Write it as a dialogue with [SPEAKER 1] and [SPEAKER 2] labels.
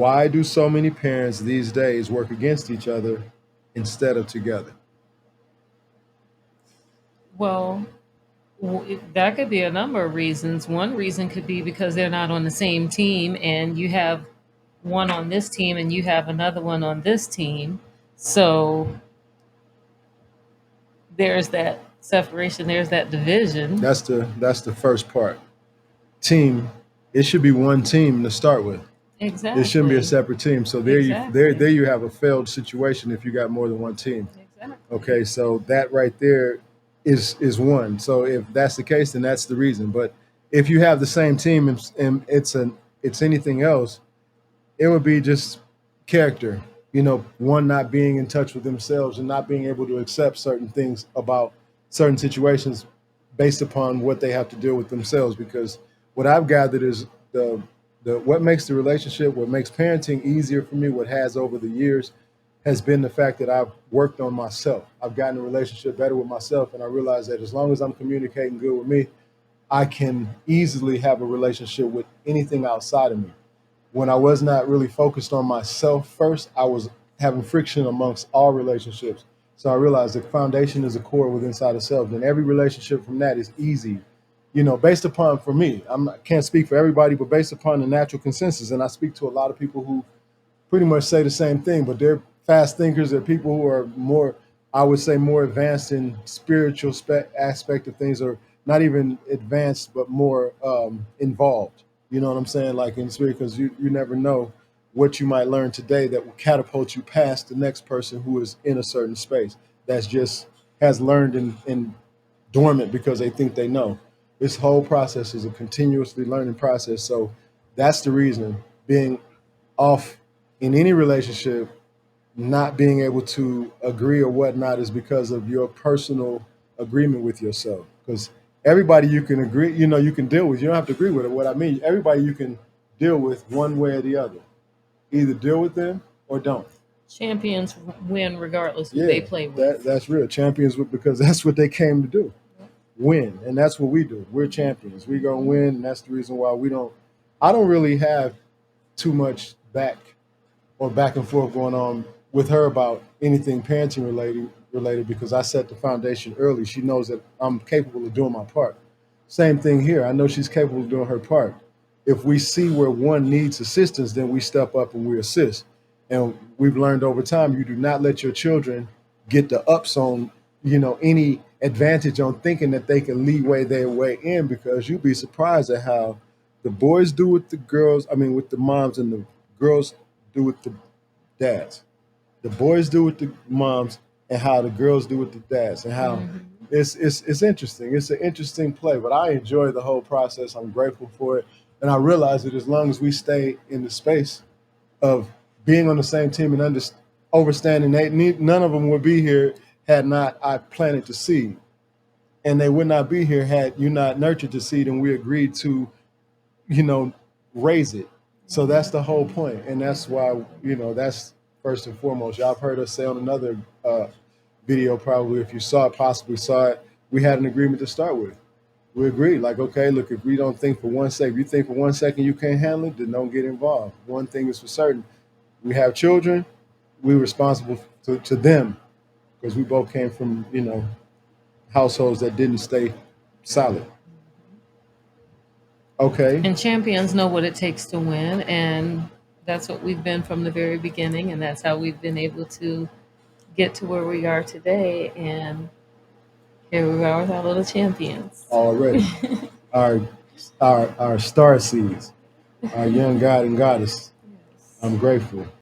[SPEAKER 1] Why do so many parents these days work against each other instead of together?
[SPEAKER 2] Well, that could be a number of reasons. One reason could be because they're not on the same team, and you have one on this team and you have another one on this team. So there's that separation, there's that division.
[SPEAKER 1] That's the first part. Team. It should be one team to start with. It shouldn't be a
[SPEAKER 2] Exactly.
[SPEAKER 1] separate team. So there
[SPEAKER 2] Exactly.
[SPEAKER 1] you have a failed situation if you got more than one team.
[SPEAKER 2] Exactly.
[SPEAKER 1] Okay, so that right there is one. So if that's the case, then that's the reason. But if you have the same team and it's anything else, it would be just character. One not being in touch with themselves and not being able to accept certain things about certain situations based upon what they have to deal with themselves. Because what I've gathered is the what makes the relationship, what makes parenting easier for me, what has over the years, has been the fact that I've worked on myself. I've gotten a relationship better with myself, and I realize that as long as I'm communicating good with me, I can easily have a relationship with anything outside of me. When I was not really focused on myself first, I was having friction amongst all relationships. So I realized the foundation is a core within inside of self, and every relationship from that is easy. Based upon for me, can't speak for everybody, but based upon the natural consensus, and I speak to a lot of people who pretty much say the same thing, but they're fast thinkers. They're people who are more, I would say, more advanced in spiritual aspect of things, or not even advanced, but more involved. You know what I'm saying? Like in spirit, because you never know what you might learn today that will catapult you past the next person who is in a certain space that's just has learned in dormant because they think they know. This whole process is a continuously learning process. So that's the reason being off in any relationship, not being able to agree or whatnot is because of your personal agreement with yourself. Because everybody you can agree, you can deal with. You don't have to agree with it. What I mean, everybody you can deal with one way or the other. Either deal with them or don't.
[SPEAKER 2] Champions win regardless who they
[SPEAKER 1] Yeah,
[SPEAKER 2] play
[SPEAKER 1] that
[SPEAKER 2] with.
[SPEAKER 1] that's real. Champions because that's what they came to do. Win. And that's what we do. We're champions. We gonna win, and that's the reason why we don't I don't really have too much back and forth going on with her about anything parenting related because I set the foundation early. She knows that I'm capable of doing my part. Same thing here. I know she's capable of doing her part. If we see where one needs assistance, then we step up and we assist. And we've learned over time you do not let your children get the ups on, any advantage on thinking that they can leeway their way in because you'd be surprised at how the boys do with the girls, I mean with the moms and the girls do with the dads. The boys do with the moms, and how the girls do with the dads, and how
[SPEAKER 2] Hmm.
[SPEAKER 1] it's interesting. It's an interesting play, but I enjoy the whole process. I'm grateful for it, and I realize that as long as we stay in the space of being on the same team and overstanding, none of them would be here had not I planted the seed, and they would not be here had you not nurtured the seed, and we agreed to you know, raise it. So that's the whole point, and that's why that's first and foremost. Y'all have heard us say on another video, probably if you saw it, possibly saw it. We had an agreement to start with. We agreed, like, okay, look, if we don't think for one second, if you think for 1 second you can't handle it, then don't get involved. One thing is for certain: we have children. We're responsible to them because we both came from households that didn't stay solid. Okay,
[SPEAKER 2] And champions know what it takes to win, and that's what we've been from the very beginning, and that's how we've been able to get to where we are today. And here we are with our little champions.
[SPEAKER 1] already. our our star seeds, our young god and goddess. I'm
[SPEAKER 2] Yes.
[SPEAKER 1] grateful.